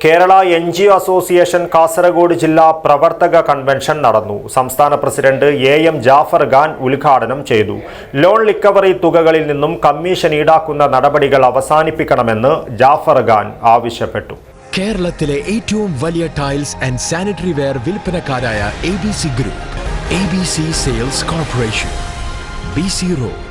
Kerala NGO association Kasaragod ജില്ലാ പ്രവർത്തക convention നടന്നു. സംസ്ഥാന പ്രസിഡന്റ് AM ജാഫർ ഖാൻ ഉദ്ഘാടനം ചെയ്തു. ലോൺ റിക്കവറി തുകകളിൽ നിന്നും കമ്മീഷൻ ഈടാക്കുന്ന നടപടികൾ അവസാനിപ്പിക്കണമെന്ന് ജാഫർ ഖാൻ ആവശ്യപ്പെട്ടു. കേരളത്തിലെ ഏറ്റവും വലിയ ടൈൽസ് ആൻഡ് സാനിറ്ററി വെയർ വിൽപ്പനക്കാരായ ABC group, ABC sales corporation, BC road,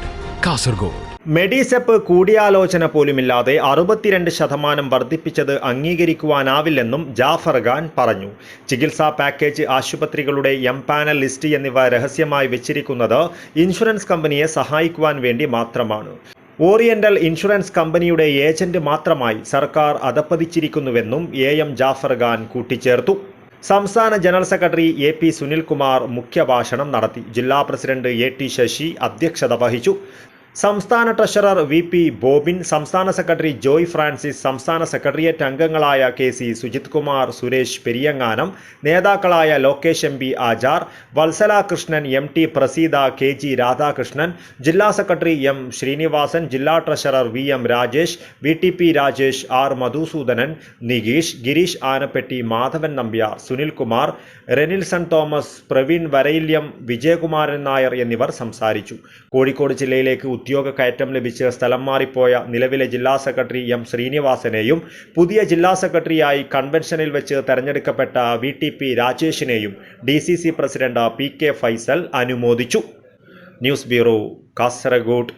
Kasaragod. Medisep കൂടിയാലോചന പോലുമില്ലാതെ 62% വർദ്ധിപ്പിച്ചത് അംഗീകരിക്കുവാനാവില്ലെന്നും ജാഫർ ഖാൻ പറഞ്ഞു. ചികിത്സാ പാക്കേജ്, ആശുപത്രികളുടെ എംപാനൽ ലിസ്റ്റ് എന്നിവ രഹസ്യമായി വെച്ചിരിക്കുന്നത് ഇൻഷുറൻസ് കമ്പനിയെ സഹായിക്കുവാൻ വേണ്ടി മാത്രമാണ്. ഓറിയന്റൽ ഇൻഷുറൻസ് കമ്പനിയുടെ ഏജന്റ് മാത്രമായി സർക്കാർ അധപ്പതിച്ചിരിക്കുന്നുവെന്നും AM ജാഫർ ഖാൻ കൂട്ടിച്ചേർത്തു. സംസ്ഥാന ജനറൽ സെക്രട്ടറി AP സുനിൽകുമാർ മുഖ്യഭാഷണം നടത്തി. ജില്ലാ പ്രസിഡന്റ് AT ശശി അധ്യക്ഷത വഹിച്ചു. സംസ്ഥാന ട്രഷറർ VP ബോബിൻ, സംസ്ഥാന സെക്രട്ടറി ജോയ് ഫ്രാൻസിസ്, സംസ്ഥാന സെക്രട്ടേറിയറ്റ് അംഗങ്ങളായ KC സുജിത് കുമാർ, സുരേഷ് പെരിയങ്ങാനം, നേതാക്കളായ Lokesh MP Achar, Vatsala Krishnan, MT Praseetha, KG Radhakrishnan, ജില്ലാ സെക്രട്ടറി M ശ്രീനിവാസൻ, ജില്ലാ treasurer VM Rajesh, VTP Rajesh, R Madhusudanan, Nikeesh, Girish Anappetti, Madhavan Nambiar, Sunilkumar, Renilson Thomas, Praveen വരയില്യം, വിജയകുമാരൻ നായർ എന്നിവർ സംസാരിച്ചു. കോഴിക്കോട് ജില്ലയിലേക്ക് ഉദ്യോഗ കയറ്റം ലഭിച്ച് സ്ഥലം മാറിപ്പോയ നിലവിലെ ജില്ലാ സെക്രട്ടറി M ശ്രീനിവാസനെയും പുതിയ ജില്ലാ സെക്രട്ടറിയായി കൺവെൻഷനിൽ വെച്ച് തെരഞ്ഞെടുക്കപ്പെട്ട VTP രാജേഷിനെയും DCC പ്രസിഡന്റ് PK ഫൈസൽ അനുമോദിച്ചു. News bureau, Kasaragod.